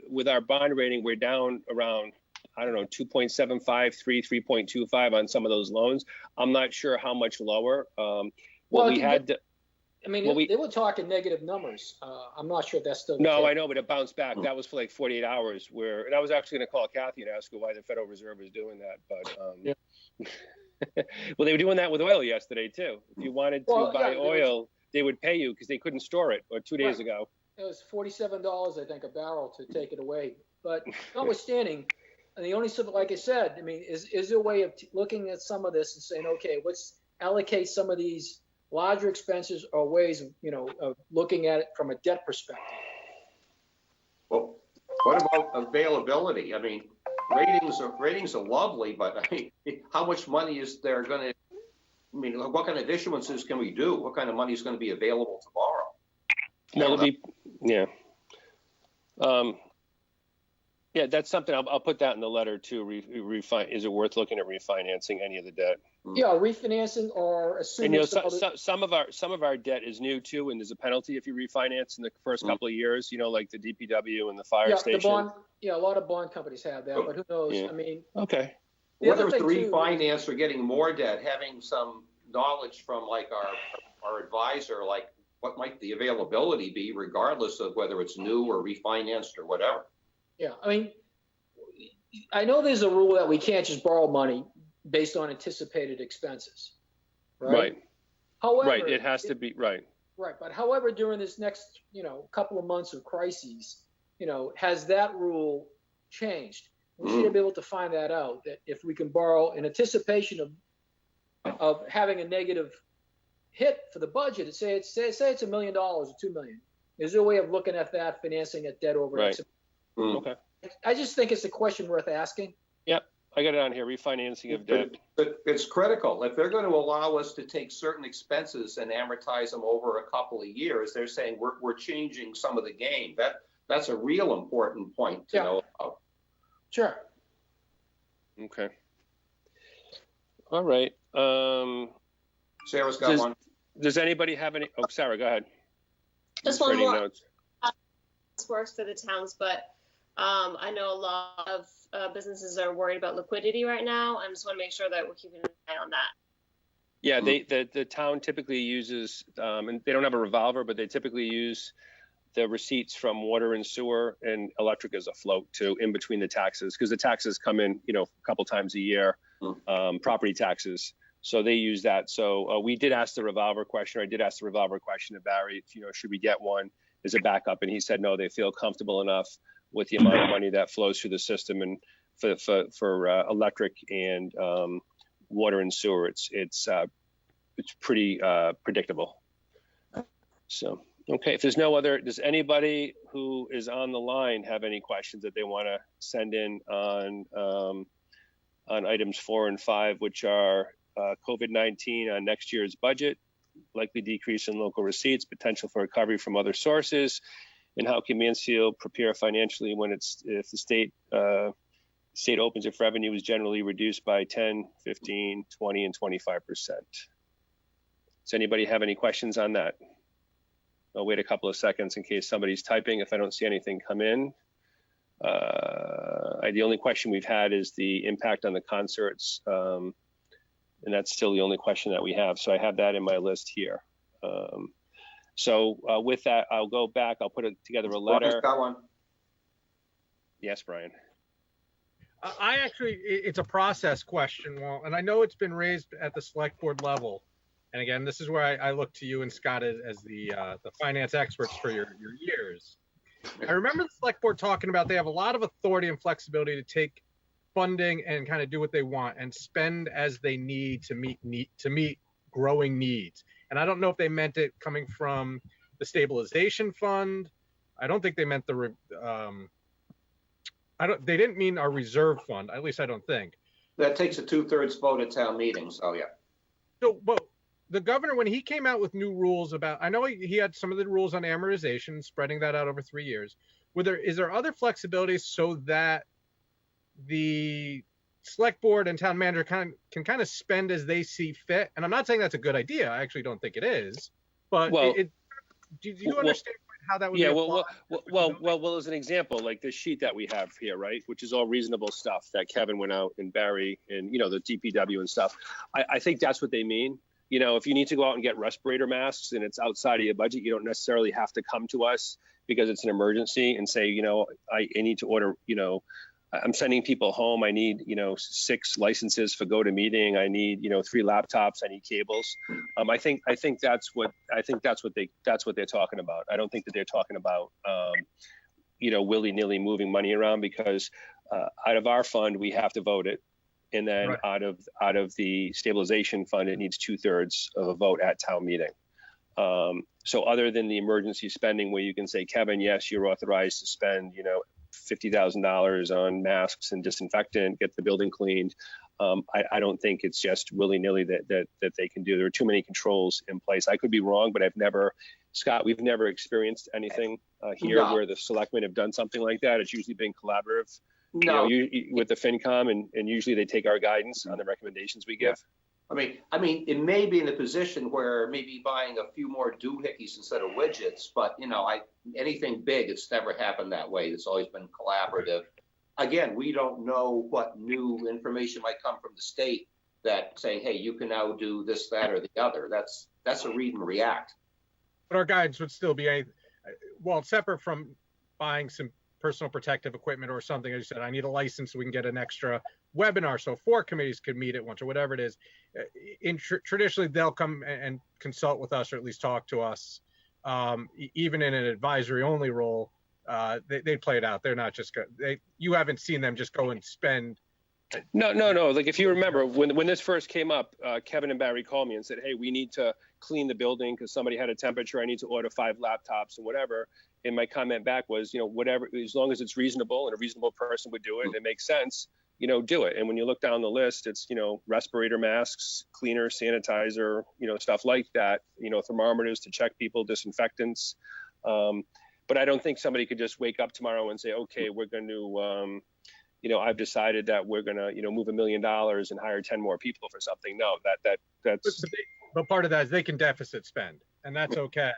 with our bond rating, we're down around, 2.75, 3.25 on some of those loans. I'm not sure how much lower. They were talking negative numbers. I'm not sure if that's still the No, case. I know, but it bounced back. That was for like 48 hours and I was actually going to call Kathy and ask her why the Federal Reserve is doing that. But Well, they were doing that with oil yesterday too. If you wanted to buy oil, they would pay you because they couldn't store it, or 2 days ago. It was $47, I think, a barrel to take it away. But notwithstanding, and the only, like I said, I mean, is there a way of looking at some of this and saying, okay, let's allocate some of these larger expenses or ways of, of looking at it from a debt perspective? Well, what about availability? I mean, ratings are lovely, but I mean, how much money is there going to? I mean, what kind of issuances can we do? What kind of money is going to be available to borrow? Well, yeah, that's something I'll put that in the letter too. Is it worth looking at refinancing any of the debt? Yeah, refinancing or assuming. And some of our debt is new too, and there's a penalty if you refinance in the first couple of years. like the DPW and the fire station. A lot of bond companies have that, but who knows? Yeah. I mean, okay. Whether it's refinance or getting more debt, having some knowledge from like our advisor, like what might the availability be, regardless of whether it's new or refinanced or whatever. Yeah, I mean, I know there's a rule that we can't just borrow money based on anticipated expenses, right? However, it has to be right. Right, but however, during this next, couple of months of crises, has that rule changed? We should be able to find that out. That if we can borrow in anticipation of having a negative hit for the budget, say it's $1 million or $2 million. Is there a way of looking at that, financing a debt over? Right. Okay. I just think it's a question worth asking. Yep, I got it on here. Refinancing of debt. But it's critical. If they're going to allow us to take certain expenses and amortize them over a couple of years, they're saying we're changing some of the game. That's a real important point to know about. Sure. Okay. All right. Sarah's got one. Does anybody have any? Oh, Sarah, go ahead. Just one more. Notes. This works for the towns, but I know a lot of businesses are worried about liquidity right now. I just want to make sure that we're keeping an eye on that. Yeah, the town typically uses, and they don't have a revolver, but they typically use the receipts from water and sewer and electric as a float to in between the taxes, because the taxes come in, a couple times a year, property taxes. So they use that. So we did ask the revolver question. I did ask the revolver question of Barry, should we get one as a backup? And he said, no, they feel comfortable enough with the amount of money that flows through the system. And for electric and water and sewer, it's pretty predictable. So, okay, if there's no other, does anybody who is on the line have any questions that they want to send in on items 4 and 5, which are COVID-19 on next year's budget, likely decrease in local receipts, potential for recovery from other sources, and how can Mansfield prepare financially if the state opens if revenue is generally reduced by 10, 15, 20, and 25%. Does anybody have any questions on that? I'll wait a couple of seconds in case somebody's typing. If I don't see anything come in, the only question we've had is the impact on the concerts. And that's still the only question that we have. So I have that in my list here. So with that, I'll go back. I'll put together a letter. Got one. Yes, Brian. It's a process question, and I know it's been raised at the select board level. And again, this is where I look to you and Scott as the finance experts for your years. I remember the select board talking about they have a lot of authority and flexibility to take funding and kind of do what they want and spend as they need to meet growing needs. And I don't know if they meant it coming from the stabilization fund. I don't think they meant they didn't mean our reserve fund. At least I don't think. That takes a 2/3 vote at town meetings. Oh yeah. So, but the governor, when he came out with new rules I know he had some of the rules on amortization, spreading that out over 3 years. Is there other flexibilities so that the select board and town manager can kind of spend as they see fit? And I'm not saying that's a good idea. I actually don't think it is. But do you understand how that would be applied? Well, as an example, like this sheet that we have here, right, which is all reasonable stuff that Kevin went out and Barry and, the DPW and stuff. I think that's what they mean. If you need to go out and get respirator masks and it's outside of your budget, you don't necessarily have to come to us because it's an emergency and say, I need to order, I'm sending people home. I need, 6 licenses for GoToMeeting. I need, 3 laptops. I need cables. I think that's what they're talking about. I don't think that they're talking about, willy-nilly moving money around, because out of our fund we have to vote it, and then Right. out of the stabilization fund it needs 2/3 of a vote at town meeting. So other than the emergency spending, where you can say, Kevin, yes, you're authorized to spend, $50,000 on masks and disinfectant, get the building cleaned. I don't think it's just willy-nilly that they can do. There are too many controls in place. I could be wrong, but Scott, we've never experienced anything here No. where the selectmen have done something like that. It's usually been collaborative. No. With the FinCom, and usually they take our guidance on the recommendations we give. I mean, it may be in a position where maybe buying a few more doohickeys instead of widgets, but anything big, it's never happened that way. It's always been collaborative. Again, we don't know what new information might come from the state that saying, hey, you can now do this, that, or the other. That's a read and react. But our guidance would still be, separate from buying some personal protective equipment or something. As you said, I need a license so we can get an extra webinar so 4 committees could meet at once, or whatever it is. Traditionally, they'll come and consult with us, or at least talk to us. Even in an advisory only role, they play it out. They're not just you haven't seen them just go and spend. No. Like, if you remember when this first came up, Kevin and Barry called me and said, hey, we need to clean the building because somebody had a temperature. I need to order 5 laptops and whatever. And my comment back was, whatever, as long as it's reasonable and a reasonable person would do it and it makes sense, do it. And when you look down the list, it's, respirator masks, cleaner, sanitizer, stuff like that, thermometers to check people, disinfectants. But I don't think somebody could just wake up tomorrow and say, okay, we're going to, I've decided that we're going to, move $1 million and hire 10 more people for something. No, that's. But part of that is they can deficit spend, and that's okay.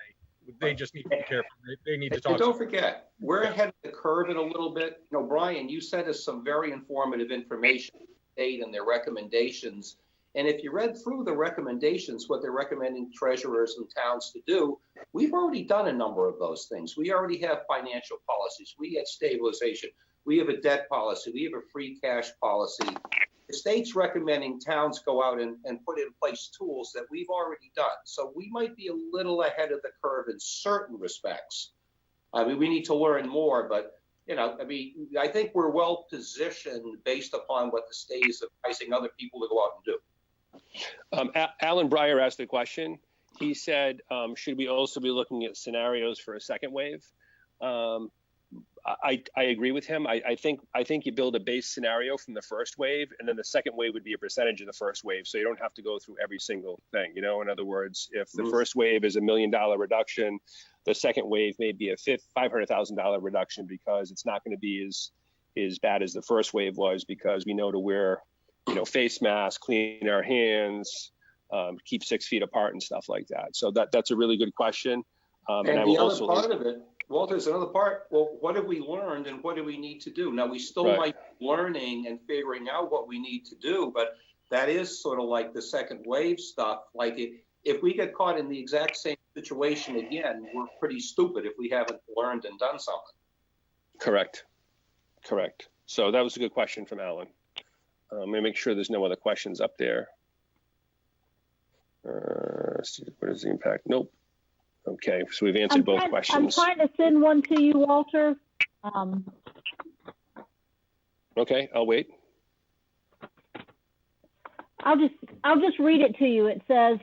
They just need to be careful. They need to talk. And don't forget, we're ahead of the curve in a little bit. Brian, you sent us some very informative information and their recommendations. And if you read through the recommendations, what they're recommending treasurers and towns to do, we've already done a number of those things. We already have financial policies. We have stabilization. We have a debt policy. We have a free cash policy. The state's recommending towns go out and put in place tools that we've already done. So we might be a little ahead of the curve in certain respects. I mean, we need to learn more, but, I think we're well positioned based upon what the state is advising other people to go out and do. Alan Breyer asked the question. He said, should we also be looking at scenarios for a second wave? I agree with him. I think you build a base scenario from the first wave, and then the second wave would be a percentage of the first wave, so you don't have to go through every single thing. In other words, if the first wave is $1 million reduction, the second wave may be a $500,000 reduction, because it's not going to be as bad as the first wave was, because we know to wear face masks, clean our hands, keep 6 feet apart and stuff like that. So that's a really good question. And the other part of it, Walter, there's another part. Well, what have we learned and what do we need to do? Now, we still might be learning and figuring out what we need to do, but that is sort of like the second wave stuff. Like, if we get caught in the exact same situation again, we're pretty stupid if we haven't learned and done something. Correct. So that was a good question from Alan. Let me make sure there's no other questions up there. What is the impact? Nope. Okay, so we've answered both questions. I'm trying to send one to you, Walter. Okay, I'll wait. I'll just read it to you. It says,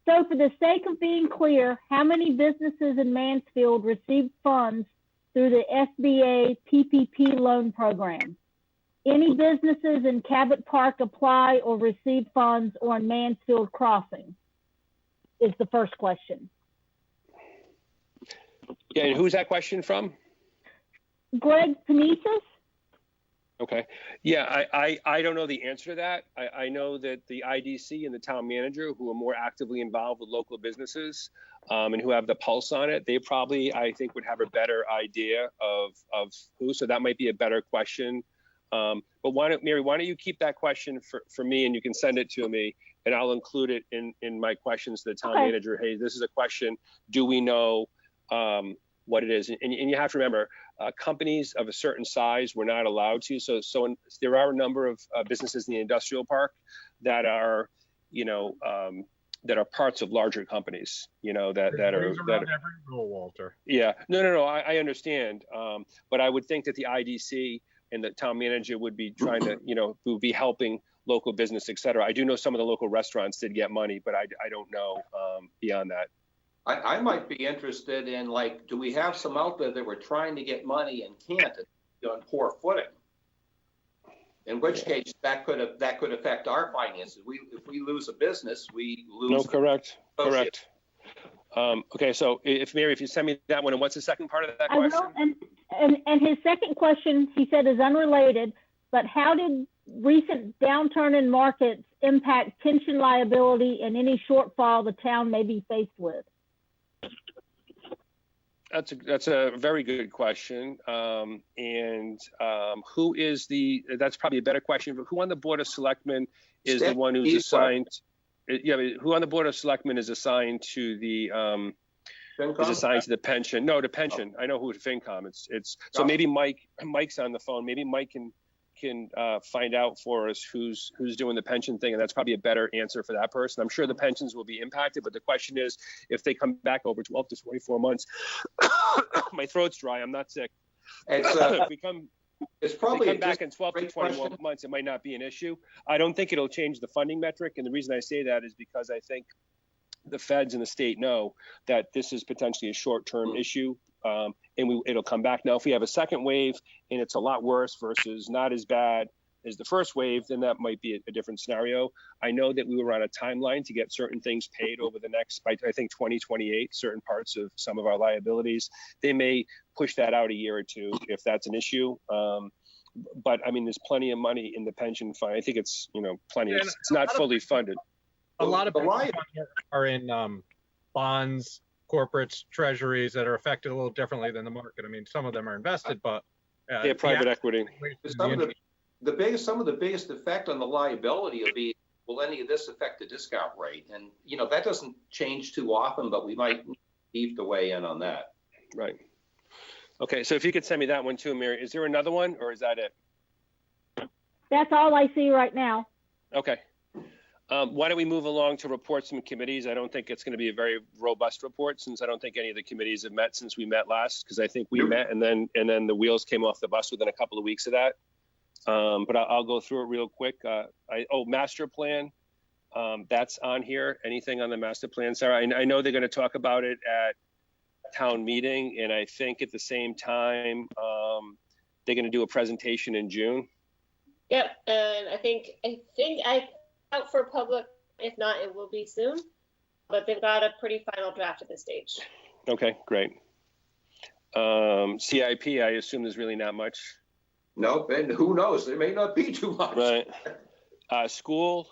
so for the sake of being clear, how many businesses in Mansfield received funds through the SBA PPP loan program? Any businesses in Cabot Park apply or receive funds on Mansfield Crossing? Is the first question. Yeah, and who's that question from? Greg Panizas. Okay. Yeah, I don't know the answer to that. I know that the IDC and the town manager, who are more actively involved with local businesses and who have the pulse on it, they probably, I think, would have a better idea of who. So that might be a better question. But Mary, why don't you keep that question for me, and you can send it to me, and I'll include it in my questions to the town manager. Hey, this is a question. Do we know what it is? And you have to remember, companies of a certain size were not allowed to. So there are a number of businesses in the industrial park that are, that are parts of larger companies, that are every rule, Walter. Yeah, no, I understand. But I would think that the IDC and the town manager would be trying to, would be helping local business, et cetera. I do know some of the local restaurants did get money, but I don't know beyond that. I might be interested in, like, do we have some out there that were trying to get money and can't, on poor footing? In which case, that could affect our finances. If we lose a business, we lose. No, correct. Okay, so if Mary, if you send me that one, and what's the second part of that question? I will, and his second question, he said, is unrelated, but how did recent downturn in markets impact pension liability and any shortfall the town may be faced with? That's a very good question. Who is that's probably a better question, but who on the Board of Selectmen is the one who's assigned? Yeah, who on the Board of Selectmen is assigned to the pension? No, the pension. I know who FinCom. So maybe Mike's on the phone. Maybe Mike can find out for us who's doing the pension thing, and that's probably a better answer for that person. I'm sure the pensions will be impacted, but the question is, if they come back over 12 to 24 months, my throat's dry. I'm not sick. It's probably come back in 12 to 21 months, it might not be an issue. I don't think it'll change the funding metric, and the reason I say that is because I think the feds and the state know that this is potentially a short-term issue. And it'll come back. Now, if we have a second wave and it's a lot worse versus not as bad as the first wave, then that might be a different scenario. I know that we were on a timeline to get certain things paid over the next, I think 2028, certain parts of some of our liabilities. They may push that out a year or two if that's an issue. But I mean, there's plenty of money in the pension fund. I think it's, plenty. It's not fully funded. A lot of pension funds are in bonds, corporates, treasuries that are affected a little differently than the market. I mean, some of them are invested, but they're private equity. Some of the biggest effect on the liability will be, will any of this affect the discount rate? And that doesn't change too often, but we might need to weigh in on that. Right. Okay, so if you could send me that one too, Mary. Is there another one, or is that it? That's all I see right now. Okay. Why don't we move along to reports from committees? I don't think it's going to be a very robust report, since I don't think any of the committees have met since we met last, because I think we met and then the wheels came off the bus within a couple of weeks of that. But I'll go through it real quick. Master plan, that's on here. Anything on the master plan, Sarah? I know they're going to talk about it at town meeting, and I think at the same time they're going to do a presentation in June. Yep, and I think I out for public. If not, it will be soon. But they've got a pretty final draft at this stage. Okay, great. CIP, I assume there's really not much. Nope, and who knows? There may not be too much. Right. School,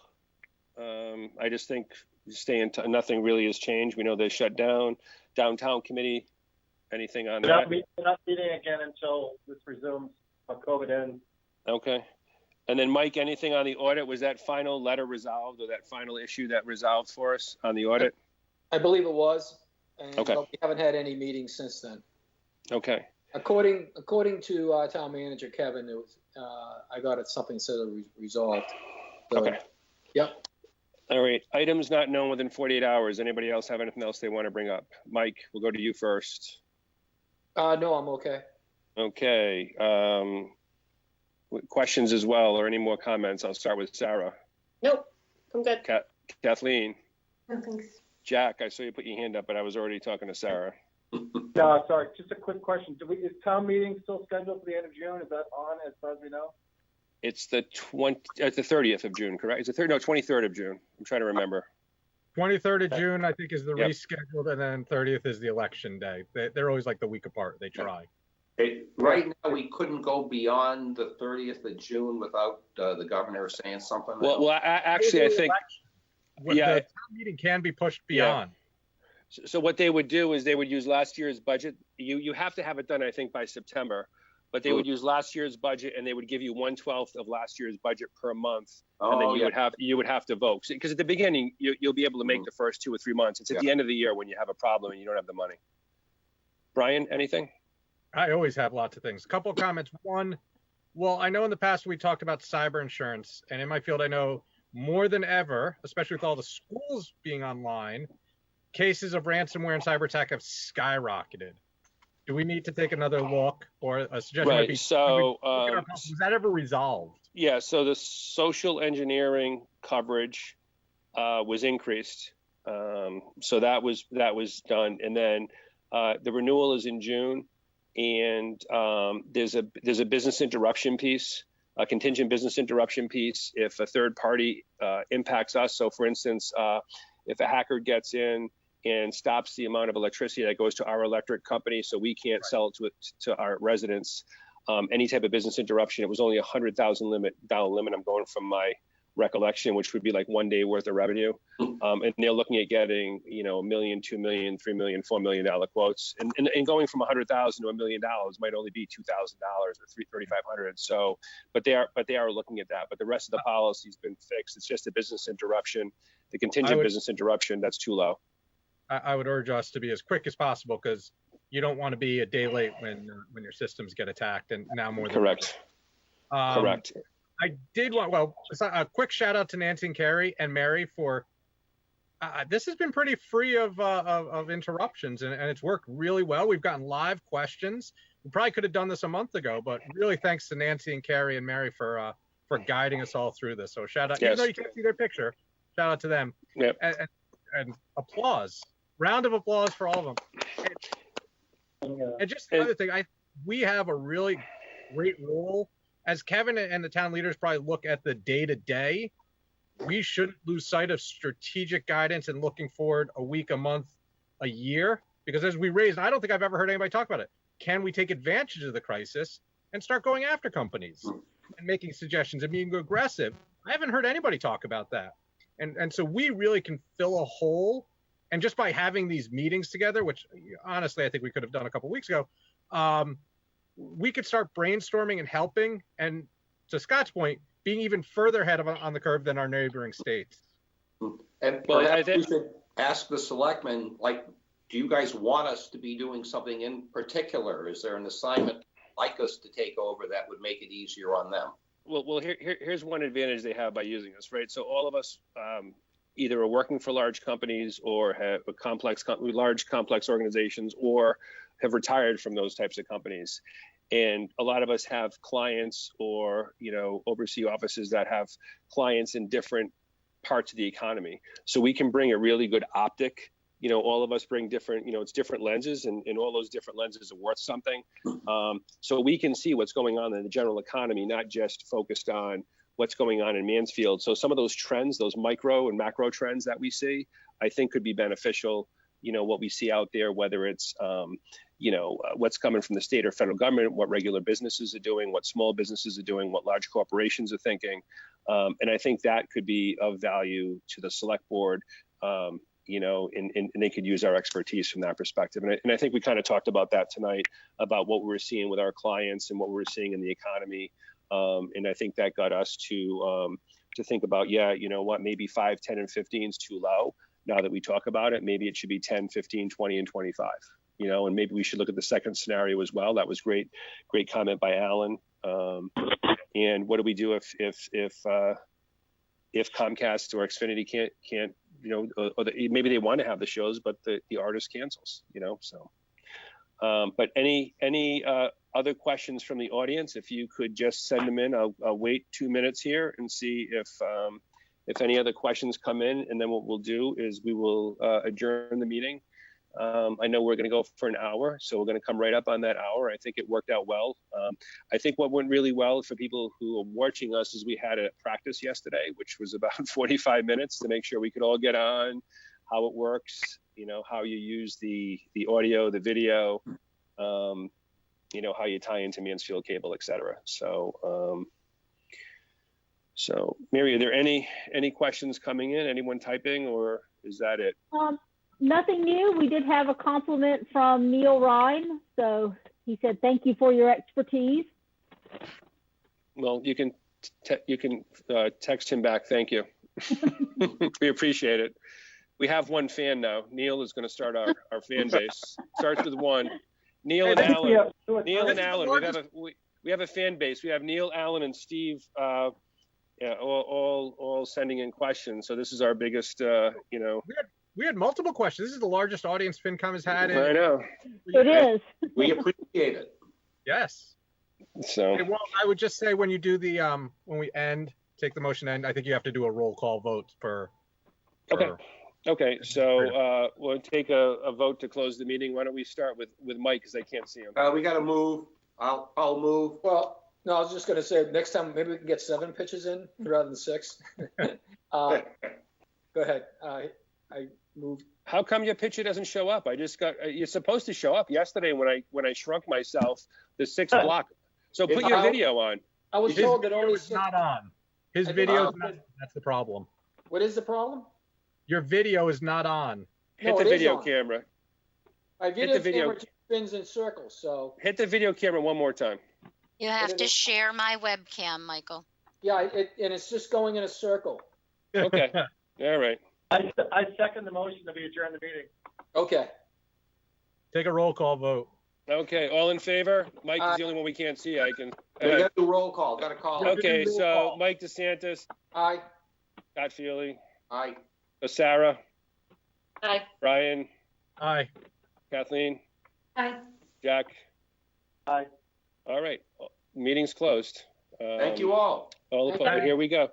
I just think nothing really has changed. We know they shut down. Downtown committee, anything on that? We're not meeting again until this resumes, COVID ends. Okay. And then Mike, anything on the audit? Was that final letter resolved, or that final issue that resolved for us on the audit? I believe it was. And okay. We haven't had any meetings since then. Okay. According to town manager Kevin, it was, I got it something sort of resolved. So, okay. Yep. All right. Items not known within 48 hours. Anybody else have anything else they want to bring up? Mike, we'll go to you first. No, I'm okay. Okay. Questions as well, or any more comments? I'll start with Sarah. Nope, I'm good. Kathleen. No, thanks. Jack, I saw you put your hand up, but I was already talking to Sarah. No, sorry. Just a quick question. Is town meeting still scheduled for the end of June? Is that on, as far as we know? It's the 30th of June, correct? It's the 23rd of June. I'm trying to remember. 23rd of June, I think, is the rescheduled, and then 30th is the election day. They're always like the week apart. They try. Right now, we couldn't go beyond the 30th of June without the governor saying something. Well, actually, I think the town meeting can be pushed beyond. Yeah. So what they would do is they would use last year's budget. You have to have it done, I think, by September. But they would use last year's budget, and they would give you 1/12 of last year's budget per month, and then you would have to vote. Because at the beginning, you'll be able to make the first 2 or 3 months. It's at the end of the year when you have a problem and you don't have the money. Brian, anything? I always have lots of things. A couple of comments. One, well, I know in the past we talked about cyber insurance, and in my field, I know more than ever, especially with all the schools being online, cases of ransomware and cyber attack have skyrocketed. Do we need to take another look, or a suggestion might be? So, was that ever resolved? Yeah. So the social engineering coverage was increased. So that was done, and then the renewal is in June, and there's a business interruption piece, a contingent business interruption piece if a third party impacts us. So, for instance, if a hacker gets in and stops the amount of electricity that goes to our electric company, so we can't sell it to our residents. Any type of business interruption, it was only $100,000 down limit. I'm going from my recollection, which would be like 1 day worth of revenue. And they're looking at getting, $1 million, $2 million, $3 million, $4 million quotes. And going from $100,000 to $1 million might only be $2,000 or $3,500. So, but they are looking at that. But the rest of the policy's been fixed. It's just a business interruption. The contingent business interruption, that's too low. I would urge us to be as quick as possible, because you don't want to be a day late when your systems get attacked, and now more than correct. Correct. I did want, a quick shout out to Nancy and Carrie and Mary for this has been pretty free of interruptions, and it's worked really well. We've gotten live questions. We probably could have done this a month ago, but really thanks to Nancy and Carrie and Mary for guiding us all through this. So shout out, yes. Even though you can't see their picture, shout out to them. Yep. And applause. Round of applause for all of them. And just the other thing, we have a really great role. As Kevin and the town leaders probably look at the day-to-day, we shouldn't lose sight of strategic guidance and looking forward a week, a month, a year. Because as we raised, I don't think I've ever heard anybody talk about it. Can we take advantage of the crisis and start going after companies and making suggestions and being aggressive? I haven't heard anybody talk about that. And so we really can fill a hole. And just by having these meetings together, which honestly, I think we could have done a couple of weeks ago, we could start brainstorming and helping. And to Scott's point, being even further ahead on the curve than our neighboring states. And perhaps we should ask the selectmen, do you guys want us to be doing something in particular? Is there an assignment like us to take over that would make it easier on them? Well, here's one advantage they have by using us, right? So all of us either are working for large companies or have large complex organizations, or have retired from those types of companies. And a lot of us have clients or, oversee offices that have clients in different parts of the economy. So we can bring a really good optic. All of us bring different, it's different lenses, and all those different lenses are worth something. So we can see what's going on in the general economy, not just focused on what's going on in Mansfield. So some of those trends, those micro and macro trends that we see, I think could be beneficial. What we see out there, whether it's, what's coming from the state or federal government, what regular businesses are doing, what small businesses are doing, what large corporations are thinking. And I think that could be of value to the select board, and they could use our expertise from that perspective. And I think we kind of talked about that tonight, about what we're seeing with our clients and what we're seeing in the economy. And I think that got us to think about, maybe 5, 10, and 15 is too low. Now that we talk about it, maybe it should be 10, 15, 20, and 25, and maybe we should look at the second scenario as well. That was great comment by Alan. And what do we do if Comcast or Xfinity can't, or maybe they want to have the shows, but the artist cancels, so. But any other questions from the audience? If you could just send them in, I'll wait 2 minutes here and see if any other questions come in, and then what we'll do is we will adjourn the meeting. I know we're going to go for an hour, so we're going to come right up on that hour. I think it worked out well. I think what went really well for people who are watching us is we had a practice yesterday, which was about 45 minutes to make sure we could all get on, how it works, how you use the audio, the video, how you tie into Mansfield cable, et cetera. So Mary, are there any questions coming in? Anyone typing, or is that it? Nothing new. We did have a compliment from Neil Ryan. So he said, thank you for your expertise. Well, you can text him back. Thank you. We appreciate it. We have one fan now. Neil is going to start our fan base. Starts with one. Neil Hey, and this is- Alan. Two or Neil three. and Alan. We have a fan base. We have Neil, Alan, and Steve. Yeah, all sending in questions. So this is our biggest. We had multiple questions. This is the largest audience FinCom has had. I know. It is. We appreciate it. Yes. So. Hey, well, I would just say when you do the when we take the motion end, I think you have to do a roll call vote for. Okay. Okay. So we'll take a vote to close the meeting. Why don't we start with Mike, because I can't see him. We got to move. I'll move. Well, no, I was just gonna say, next time, maybe we can get 7 pitches in rather than 6. Go ahead. I moved. How come your picture doesn't show up? I just got. You're supposed to show up yesterday when I shrunk myself the 6th block. So put your video on. I was told that only His not on. His video is not. That's the problem. What is the problem? Your video is not on. Hit No, the it is video on. camera. My Hit the video. camera spins in circles, so Hit the video camera one more time. You have to share my webcam, Michael. yeah, and it's just going in a circle. Okay. All right. I second the motion that we adjourn the meeting. Okay. Take a roll call vote. Okay. All in favor? Mike is the only one we can't see. I can. We got to do roll call. Got to call. Okay. So Mike DeSantis, Aye. Scott Feely, Aye. Sarah, Aye. Brian, Aye. Kathleen, Aye. Jack. Aye. All right. Meeting's closed. Thank you all. All Thank you. here we go.